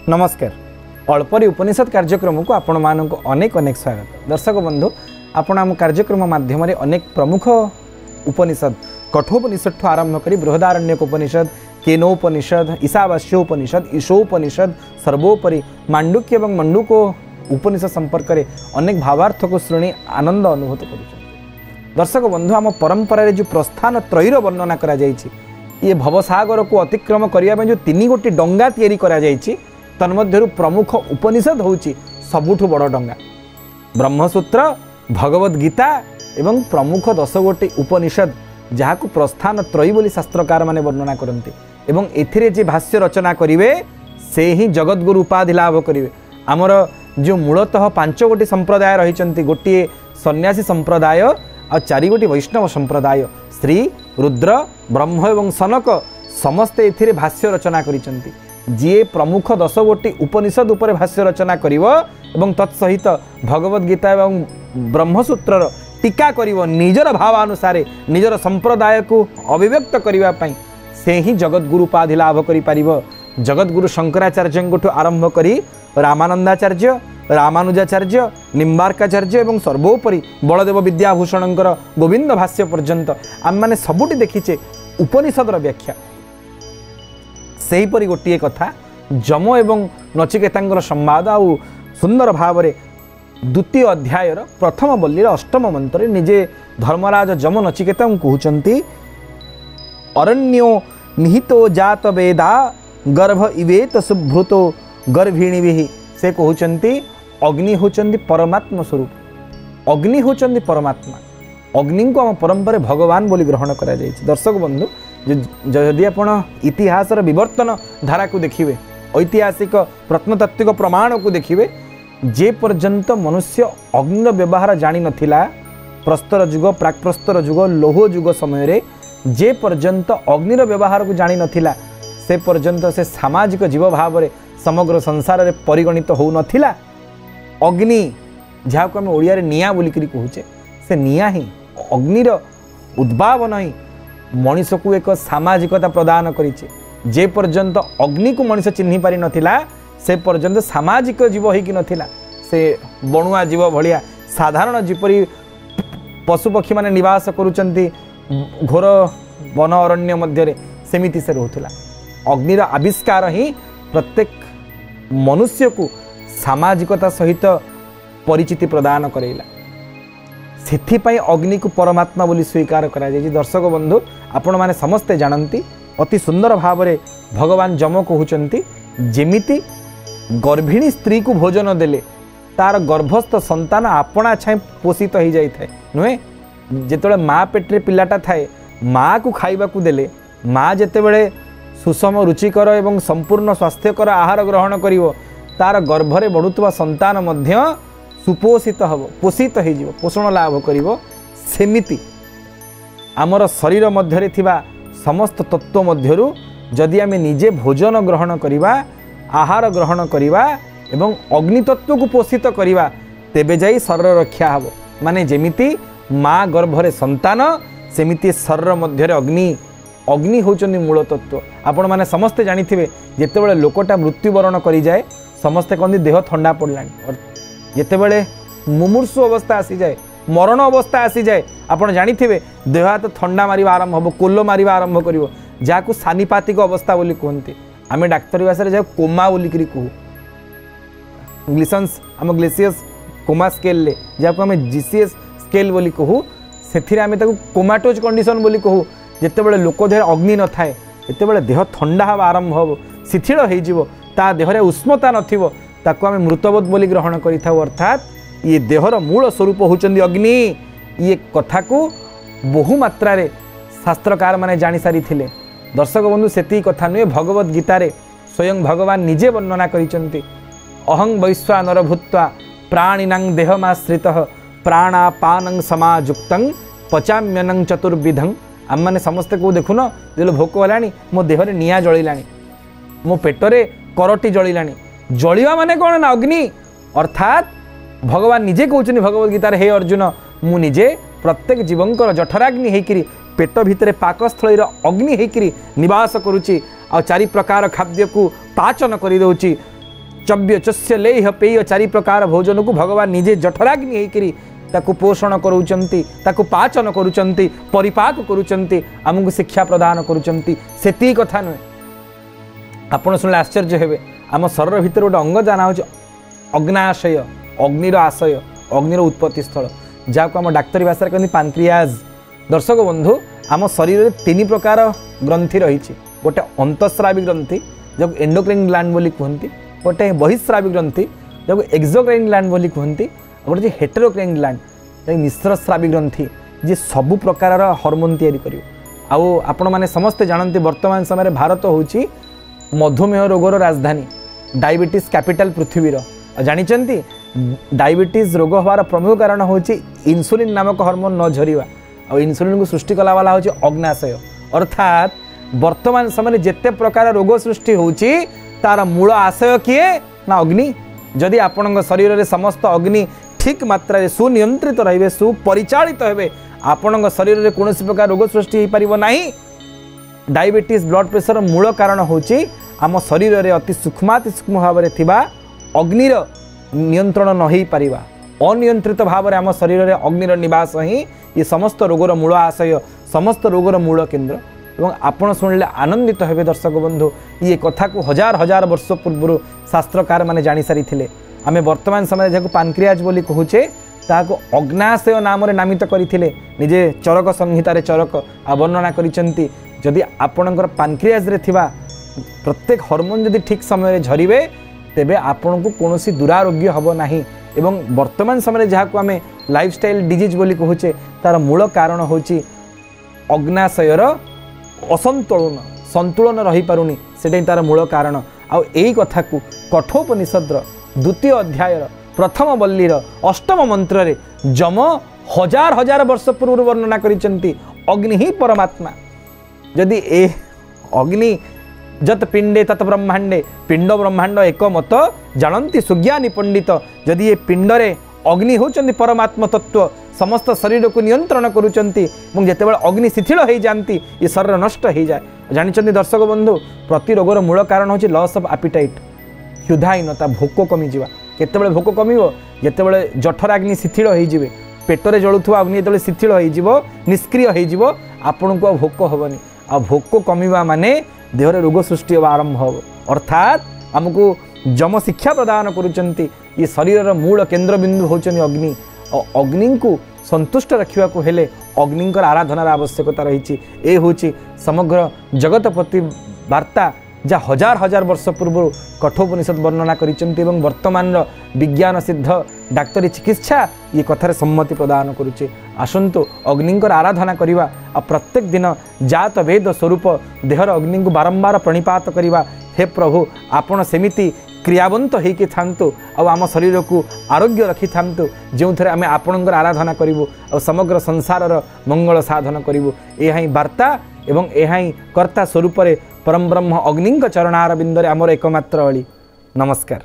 नमस्कार। अल्परी उपनिषद कार्यक्रम को आपण मानक अनेक अनेक स्वागत। दर्शक बंधु आपण आम कार्यक्रम माध्यम अनेक प्रमुख उपनिषद कठोपनिषद आरंभ कर बृहदारण्यक उपनिषद, केनोपनिषद, ईशावास्योपनिषद, ईशोपनिषद, सर्वोपरि मांडुक्य एवं मंडूको उपनिषद संपर्क में अनेक भावार्थ को शुणी आनंद अनुभूत कर। दर्शक बंधु आम परंपरा जो प्रस्थान त्रयीर वर्णना करा जायछि, ये भवसागर को अतिक्रम करने जो तीन गोटी डंगा तैयारी करा जायछि, तन्मध्यरु प्रमुख उपनिषद होछि सबुठु बड़ डंगा। ब्रह्मसूत्र, भगवद गीता एवं प्रमुख 10 गोटी उपनिषद जहाँ प्रस्थान त्रयी बोली शास्त्रकार माने वर्णना करते एवं एथिरे जे भाष्य रचना करिवे से ही जगतगुरु उपाधि लाभ करिवे। आमर जो मूलतः 5 गोटी संप्रदाय रही, गोटे सन्यासी संप्रदाय और 4 गोटी वैष्णव संप्रदाय, श्री रुद्र ब्रह्म एवं सनक समस्ते एथिरे भाष्य रचना करिसंती। जी प्रमुख 10 गोटी उपनिषद उपर भाष्य रचना करिवो एवं तत्सहित भगवद गीता एवं ब्रह्मसूत्रर टीका करिवो निजर भावानुसारे निजर संप्रदाय को अभिव्यक्त करिवा पई से ही जगतगुरु उपाधि लाभ करि पारिबो। जगतगुरु शंकराचार्यठू आरंभ करी रामानंदाचार्य, रामानुजाचार्य, निम्बार्काचार्य एवं सर्वोपरि बलदेव विद्याभूषणकर गोविंद भाष्य पर्यंत आम मैंने सबुटी देखीचे उपनिषदर व्याख्या। सेहीपरि गोटे कथा जम एवं नचिकेतांगर संवाद आउ सुंदर भाव में द्वितीय अध्यायर प्रथम बल्लीर अष्टम मंत्र निजे धर्मराज जम नचिकेता कहते अरण्यो निहितो जात वेदा गर्भ इवेत सुभृतो गर्भिणी से कहते अग्नि होचंदी परमात्मा स्वरूप। अग्नि होचंदी परमात्मा। अग्नि को आम परंपरा भगवान बोली ग्रहण करा जायछि। दर्शक बंधु जदि आपण इतिहासर विवर्तन धारा को देखिए, ऐतिहासिक प्रत्नतात्विक प्रमाण को देखिए, जे पर्यंत मनुष्य अग्नि व्यवहार जानी नथिला, प्रस्तर युग प्राक्प्रस्तर युग लौह युग समय जे पर्यंत अग्निर व्यवहार को जानी नथिला से पर्यंत से सामाजिक जीव भाव में समग्र संसार में परिगणित हो नथिला। अग्नि जहाँ को आम ओडिया रे निया बोलिकरी कहूचे, से निया ही अग्निर उद्भावन ही मनीष को एक सामाजिकता प्रदान करिचे। जे पर्यंत अग्नि को मनीष चिन्ह पारि नथिला से पर्यंत सामाजिक जीव होइकि नथिला। से बणुआ जीव भलिया साधारण जीपरि पशुपक्षी माने निवास करुचंती घोर वन अरण्य मध्य सेमिति से रहूला। अग्निर आविष्कार ही प्रत्येक मनुष्य को सामाजिकता सहित परिचिति प्रदान करेला। सेथिपाई अग्नि को परमात्मा बोली स्वीकार करा जायछि। दर्शक बंधु आपण माने समस्ते जानती अति सुंदर भाव में भगवान जम कहउचंती जेमिति गर्भिणी स्त्री को भोजन देले तार गर्भस्थ संतान आपणा छाई पोषित हो जाए नुहे। जेतेबेले माँ पेट्रे पिलाटा थाए माँ को खाइबा को देले माँ जेतेबेले सुषम रुचिकर एवं संपूर्ण स्वास्थ्यकर आहार ग्रहण करिवो तार गर्भरे बढ़ुतबा संतान मध्य सुपोषित हब, पोषित हो पोषण लाभ करिवो। सेमिति आमर शरीर मध्यरे थिबा समस्त तत्व मध्यरु जदि आमे निजे भोजन ग्रहण करिवा, आहार ग्रहण करिवा एवं अग्नि तत्व को पोषित करिवा तेबे जाई शरीर रक्षा हब। माने जेमिति माँ गर्भरे संतान सेमिति शरीर मध्यरे अग्नि। अग्नि होचंदी मूल तत्व। आपण माने समस्ते जानिथिबे जेतेबेले लोकटा मृत्युवरण करि जाए समस्ते कहते देह ठंडा पड़लानी, और जेतेबेले मुमूर्षु अवस्था आसी जाए मरण अवस्था आसी जाए आपण जानिथिबे देह हाथ ठंडा मारिबा आरंभ हबो, कोल्लो मारिबा आरंभ करिवो, जाकु सानिपातिक अवस्था बोली कहते। आमे डाक्तरी भाषा जा कोमा बोली करी कहू। ग्लिसन्स आम ग्लेसियस कोमा स्केल ले जाकु आमे जीसीएस स्केल बोली कहू, सेथिरे आमे ताकु कोमाटोज कंडीशन बोली कहू। जेतेबेले लोक देह अग्नि न थाए एतेबेले देह ठंडा हवा आरंभ हबो, शिथिल हो जिवो, ता देहरे उष्मता नथिवो, ताकु आमे मृतबोध बोली ग्रहण करिथाउ। अर्थात ये देहर मूल स्वरूप होचंदी अग्नि। ये कथा को बहु मात्रा रे शास्त्रकार माने जानि सारी थिले। दर्शक बंधु सेती कथा नुहे, भगवद गीता रे स्वयं भगवान निजे वर्णना करिसंती अहं वैश्वानर भूत्वा प्राणिनां देहमाश्रितः प्राणापानं समायुक्तं पचाम्यनं चतुर्विधं। आम मैंने समस्ते को देखुन जो भोक होलानी मो देहरे निया जलिलानी, मो पेटरे करटी जलिलानी। जलिवा माने कौन ना अग्नि। अर्थात भगवान निजे कहते भगवद गीतार हे अर्जुन मु निजे प्रत्येक जीवंकर जठराग्नि होकर पेट भितर पाकस्थल अग्नि होकर निवास करुच्ची आ 4 प्रकार खाद्य को पाचन कर चव्य चस्य लेह पेय चारि प्रकार भोजन को भगवान निजे जठराग्नि होकर ताकू पोषण करूचंती ताकू पाचन करूचंती परिपाक करूचंती आमको शिक्षा प्रदान करूचंती सेती कथा नुहे आपण शुणिले आश्चर्य हेबे आम शरीर भितर गोटे अंग जाना हो अग्नाशय अग्निर आशय अग्निर उत्पत्ति स्थल जहाँ को आम डाक्तरी भाषा कहते पानक्रियाज। दर्शक बंधु आम शरीर में 3 प्रकार ग्रंथि रही गोटे अंतस्रावी ग्रंथि जब एंडोक्राइन ग्लैंड बोली कहते गोटे बहिस्रावी ग्रंथि जब एक्सोक्राइन ग्लैंड बोली कहते गोटे हेटेरोक्राइन ग्लैंड मिश्रस्रावी ग्रंथि जी सबु प्रकार हॉर्मोन तैयारी करियो। आउ आपण माने समस्ते जानते वर्तमान समय भारत होची मधुमेह रोगर राजधानी डायबिटीज कैपिटल पृथ्वीर जानिचंती डायबिटीज रोग हवार प्रमुख कारण होची इन्सुलिन नामक हार्मोन न झरिवा और इन्सुलिन को सृष्टि कला वाला होची अग्नाशय अर्थात वर्तमान समय जेते प्रकार रोग सृष्टि होची तार मूल आशय किए ना अग्नि। जदि आपण शरीर में समस्त अग्नि ठीक मात्रा रे सुनियंत्रित रहिबे सुपरिचालित हेबे आपण शरीर में कौन प्रकार रोग सृष्टि हो पारिबो नाही। डायबिटीज ब्लड प्रेशर मूल कारण होची आम शरीर में अति सूक्ष्माति सूक्ष्म भाव में थिबा अग्निर नियंत्रण न हो पारिबा अनियंत्रित भाव में आम शरीर में अग्निर निवास ही ये समस्त रोगर मूल आशय समस्त रोगर मूल केन्द्र एवं आपण शुणिले आनंदित हेबे दर्शक बंधु ये कथा को हजार हजार वर्ष पूर्व शास्त्रकार माने जानी सारी थिले। आमे वर्तमान समय जहाँ पानक्रियाज बोली कहूचे ताको अग्नाशय नाम नामित करथिले निजे चरक संहितार चरक वर्णना करिसेंती। जदि आपणकर पानक्रियाज रे थिबा प्रत्येक हार्मोन जदि ठीक समय झरिबे तेबे आपण को कौनसी दुरारोग्य हब नाही। एवं वर्तमान समय जहाँ आम लाइफस्टाइल डिजीज बोली कहूचे तार मूल कारण होची अग्नाशयर असंतुलन संतुलन रही पारुनी सेटा तार मूल कारण। आउ एई कथा को कठोपनिषद द्वितीय अध्याय प्रथम बल्लीर अष्टम मंत्र रे जम हजार हजार वर्ष पूर्व वर्णना करिसेंती अग्नि ही परमात्मा। जदि ए अग्नि जत पिंडे तत ब्रह्मांडे पिंड ब्रह्मांड एक मत जानती सुज्ञानी पंडित जदि ये पिंडरे अग्नि होचंती परमात्मा तत्व समस्त शरीर को नियंत्रण करुचंती जितेबाला अग्नि शिथिल हो जाती ये शरीर नष्ट हो जाए। जानिचंती दर्शक बंधु प्रति रोगर मूल कारण होची लॉस ऑफ एपिटाइट क्षुधाहीनता भोक कमिजा केतेबेले भोक कमिवो जेतेबेले जठराग्नि शिथिल हो जिवे पेटरे जलुथुवा अग्नि जेतेबेले शिथिल हो जिवो निष्क्रिय हो जिवो आपन को भोक होबनी आ भोक कमिवा माने देहरे रोग सृष्टि होगा आरंभ हो। अर्थात आमको जम शिक्षा प्रदान करुचंती ये शरीर मूल केन्द्र बिंदु होचनी अग्नि और अग्नि को संतुष्ट रखा को हेले अग्निकर आराधनार आवश्यकता रही। ए होची समग्र जगतपति वार्ता जहाँ हजार हजार वर्ष पूर्व कठोपनिषद वर्णना करिसेंती एवं वर्तमान विज्ञान सिद्ध डाक्तरी चिकित्सा ये कथार सम्मति प्रदान करुचे। आसंतु अग्निकर आराधना करिवा आ प्रत्येक दिन जात वेद स्वरूप देहर अग्नि को बारंबार प्रणिपात करिवा। हे प्रभु आपण सेमिति क्रियावंत होइके थांतु आम शरीर को आरोग्य रखी थांतु जो थे आम आपणकर आराधना करूँ और समग्र संसार मंगल साधन करूँ। यह वार्ता एवं यह कर्ता स्वरूप परम ब्रह्म अग्नि चरणार बिंदरे आमर एकमात्र अली। नमस्कार।